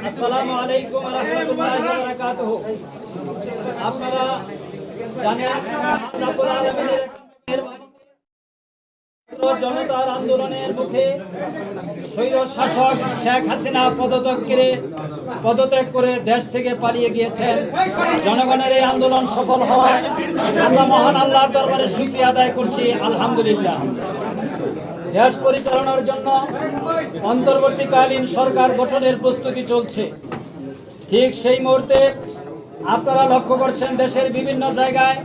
আসসালামু আলাইকুম ওয়া রাহমাতুল্লাহি ওয়া বারাকাতুহু। আপনারা জানেন রাব্বুল আলামিনের জনতার আন্দোলনের মুখে স্বৈর শাসক শেখ হাসিনা পদত্যাগ করে দেশ থেকে পালিয়ে গিয়েছেন। জনগণের এই আন্দোলন সফল হওয়ায় আমরা মহান আল্লাহর দরবারে শুকরিয়া আদায় করছি, আলহামদুলিল্লাহ। দেশ পরিচালনার জন্য অন্তর্বর্তীকালীন সরকার গঠনের প্রস্তুতি চলছে। ঠিক সেই মুহূর্তে আপনারা লক্ষ্য করছেন দেশের বিভিন্ন জায়গায়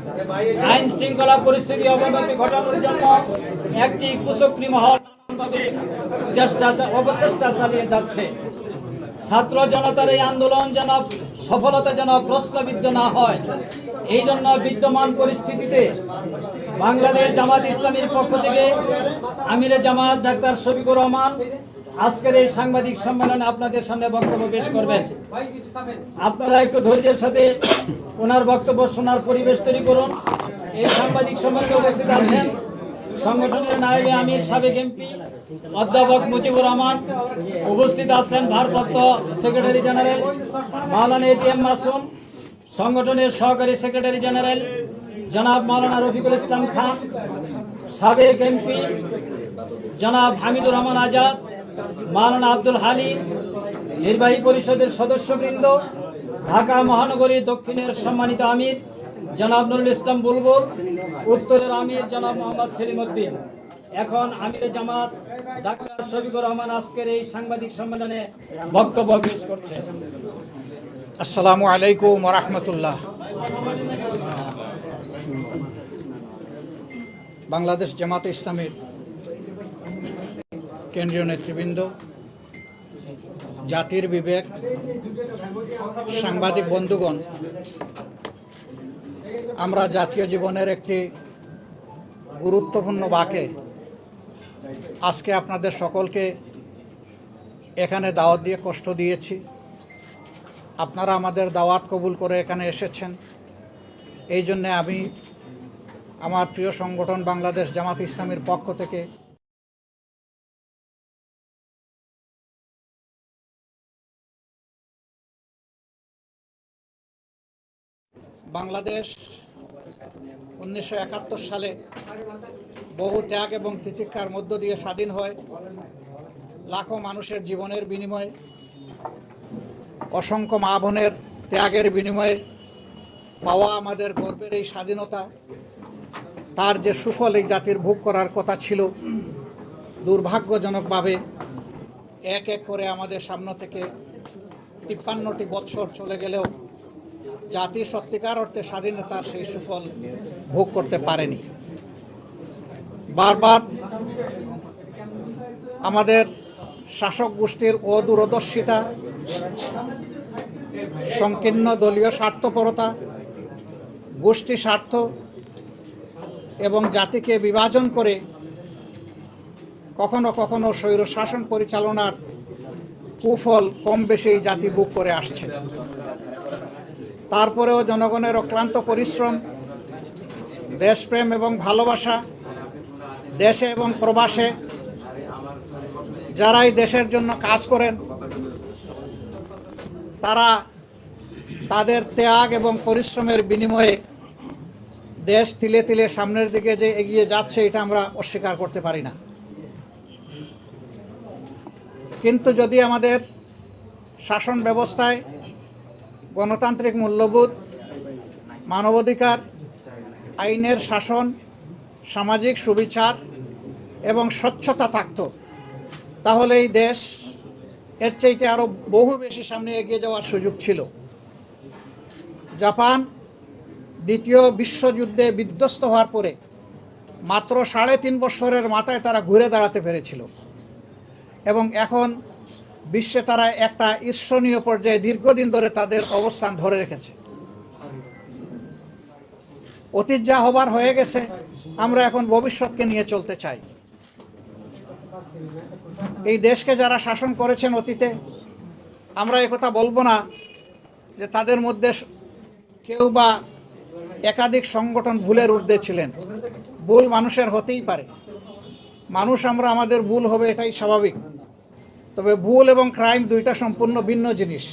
আইন শৃঙ্খলা পরিস্থিতি অবনতি ঘটানোর জন্য একটি কুচক্রী মহল অপচেষ্টা চালিয়ে যাচ্ছে। ছাত্র জনতার এই আন্দোলন যেন সফলতা যেন প্রশ্নবিদ্ধ না হয়, এই জন্য বিদ্যমান পরিস্থিতিতে বাংলাদেশ জামাত ইসলামীর পক্ষ থেকে আমিরে জামাত ডাক্তার শফিকুর রহমান আজকের এই সাংবাদিক সম্মেলনে আপনাদের সামনে বক্তব্য পেশ করবেন। আপনারা একটু ধৈর্যের সাথে ওনার বক্তব্য শোনার পরিবেশ তৈরি করুন। এই সাংবাদিক সম্মেলনে উপস্থিত আছেন সংগঠনের নায়েবে আমির সাবেক এমপি অধ্যাপক মুজিবুর রহমান, উপস্থিত আছেন ভারপ্রাপ্ত সেক্রেটারি জেনারেল মাওলানা এটিএম মাসুম, সংগঠনের সহকারী সেক্রেটারি জেনারেল জনাব মাওলানা রফিকুল ইসলাম খান, সাবেক এমপি জনাব হামিদুর রহমান আজাদ, মাওলানা আব্দুল হালিম, নির্বাহী পরিষদের সদস্যবৃন্দ, ঢাকা মহানগরী দক্ষিণের সম্মানিত আমির জনাব নুরুল ইসলাম বুলবুল, উত্তরের আমির জনাব মোহাম্মদ সেলিম উদ্দিন। এখন আমিরে জামাত ডাক্তার শফিকুর রহমান আজকের এই সাংবাদিক সম্মেলনে বক্তব্য পেশ করছেন। আসসালামু আলাইকুম ওয়া রাহমাতুল্লাহ। বাংলাদেশ জামাতে ইসলামীর কেন্দ্রীয় নেতৃবৃন্দ, জাতির বিবেক, সাংবাদিক বন্ধুগণ, আমরা জাতীয় জীবনের একটি গুরুত্বপূর্ণ বাঁকে আজকে আপনাদের সকলকে এখানে দাওয়াত দিয়ে কষ্ট দিয়েছি। আপনারা আমাদের দাওয়াত কবুল করে এখানে এসেছেন। এই জন্যে আমি আমার প্রিয় সংগঠন বাংলাদেশ জামাত ইসলামীর পক্ষ থেকে বাংলাদেশ 1971 সালে বহু ত্যাগ এবং তিতিক্ষার মধ্য দিয়ে স্বাধীন হয়। লাখো মানুষের জীবনের বিনিময়ে, অসংখ্য মা বোনের ত্যাগের বিনিময়ে পাওয়া আমাদের গর্বের এই স্বাধীনতা, তার যে সুফল এই জাতির ভোগ করার কথা ছিল, দুর্ভাগ্যজনকভাবে এক এক করে আমাদের সামনে থেকে 53টি বৎসর চলে গেলেও জাতি সত্যিকার অর্থে স্বাধীনতার সেই সুফল ভোগ করতে পারেনি। বারবার আমাদের শাসক গোষ্ঠীর অদূরদর্শিতা, সংকীর্ণ দলীয় স্বার্থপরতা, গোষ্ঠী স্বার্থ এবং জাতিকে বিভাজন করে কখনো কখনো স্বৈর শাসন পরিচালনার কুফল কম বেশি জাতি ভোগ করে আসছে। তারপরেও জনগণের অক্লান্ত পরিশ্রম, দেশপ্রেম এবং ভালোবাসা, দেশে এবং প্রবাসে যারাই দেশের জন্য কাজ করেন, তারা তাদের ত্যাগ এবং পরিশ্রমের বিনিময়ে দেশ তিলে তিলে সামনের দিকে যে এগিয়ে যাচ্ছে, এটা আমরা অস্বীকার করতে পারি না। কিন্তু যদি আমাদের শাসন ব্যবস্থায় গণতান্ত্রিক মূল্যবোধ, মানবাধিকার, আইনের শাসন, সামাজিক সুবিচার এবং স্বচ্ছতা থাকত, তাহলে এই দেশ এর চাইতে আরও বহু বেশি সামনে এগিয়ে যাওয়ার সুযোগ ছিল। জাপান দ্বিতীয় বিশ্বযুদ্ধে বিধ্বস্ত হওয়ার পরে মাত্র 3.5 বছরের মাথায় তারা ঘুরে দাঁড়াতে পেরেছিল এবং এখন বিশ্বে তারা একটা ঈর্ষণীয় পর্যায়ে দীর্ঘদিন ধরে তাদের অবস্থান ধরে রেখেছে। অতীত যা হবার হয়ে গেছে, আমরা এখন ভবিষ্যৎকে নিয়ে চলতে চাই। এই দেশকে যারা শাসন করেছেন অতীতে, আমরা একথা বলবো না যে তাদের মধ্যে কেউ বা একাধিক সংগঠন ভুলের ঊর্ধ্বে ছিলেন। ভুল মানুষের হতেই পারে, মানুষ আমরা, আমাদের ভুল হবে, এটাই স্বাভাবিক। তবে ভুল এবং ক্রাইম দুইটা সম্পূর্ণ ভিন্ন জিনিস।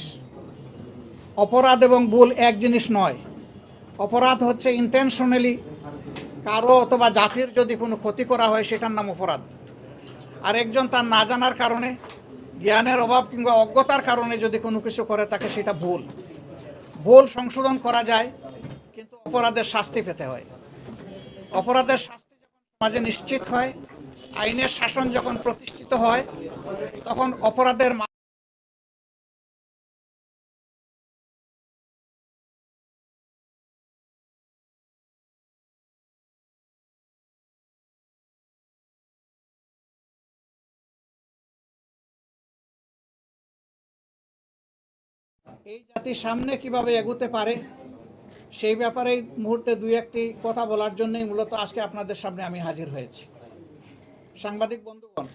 অপরাধ এবং ভুল এক জিনিস নয়। অপরাধ হচ্ছে ইন্টেনশনালি কারো অথবা জাতির যদি কোনো ক্ষতি করা হয়, সেটার নাম অপরাধ। আর একজন তার না জানার কারণে, জ্ঞানের অভাব কিংবা অজ্ঞতার কারণে যদি কোনো কিছু করে থাকে, সেটা ভুল। ভুল সংশোধন করা যায়, কিন্তু অপরাধের শাস্তি পেতে হয়। অপরাধের শাস্তি যখন সমাজে নিশ্চিত হয়, আইনের শাসন যখন প্রতিষ্ঠিত হয়, তখন অপরাধের এই জাতি সামনে কিভাবে এগোতে পারে, সেই ব্যাপারে এই মুহূর্তে দুই একটি কথা বলার জন্যই মূলত আজকে আপনাদের সামনে আমি হাজির হয়েছি। সাংবাদিক বন্ধুগণ,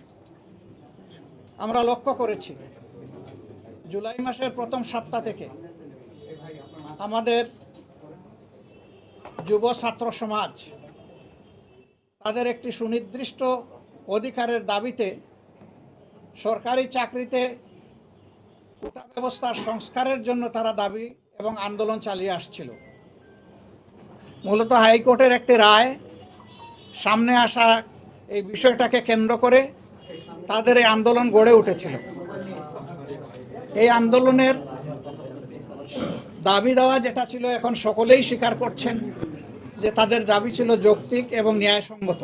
আমরা লক্ষ্য করেছি জুলাই মাসের প্রথম সপ্তাহ থেকে আমাদের যুব ছাত্র সমাজ তাদের একটি সুনির্দিষ্ট অধিকারের দাবিতে সরকারি চাকরিতে কোটা ব্যবস্থার সংস্কারের জন্য তারা দাবি এবং আন্দোলন চালিয়ে আসছিল। মূলত হাইকোর্টের একটি রায় সামনে আসা এই বিষয়টাকে কেন্দ্র করে তাদের এই আন্দোলন গড়ে উঠেছিল। এই আন্দোলনের দাবি দেওয়া যেটা ছিল, এখন সকলেই স্বীকার করছেন যে তাদের দাবি ছিল যৌক্তিক এবং ন্যায়সঙ্গত,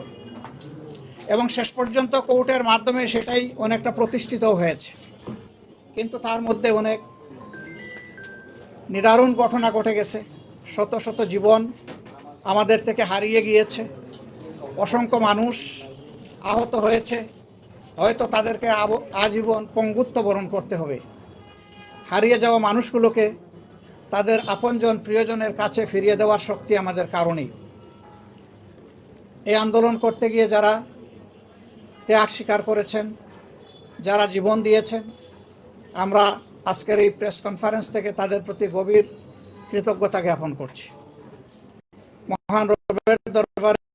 এবং শেষ পর্যন্ত কোর্টের মাধ্যমে সেটাই অনেকটা প্রতিষ্ঠিত হয়েছে। কিন্তু তার মধ্যে অনেক নিদারুণ ঘটনা ঘটে গেছে। শত শত জীবন আমাদের থেকে হারিয়ে গিয়েছে, অসংখ্য মানুষ আহত হয়েছে, হয়তো তাদেরকে আজীবন পঙ্গুত্ব বরণ করতে হবে। হারিয়ে যাওয়া মানুষগুলোকে তাদের আপনজন প্রিয়জনের কাছে ফিরিয়ে দেওয়ার শক্তি আমাদের কারণেই। এই আন্দোলন করতে গিয়ে যারা ত্যাগ স্বীকার করেছেন, যারা জীবন দিয়েছেন, আমরা আজকের এই প্রেস কনফারেন্স থেকে তাদের প্রতি গভীর কৃতজ্ঞতা জ্ঞাপন করছি। মহান রবের দরবারে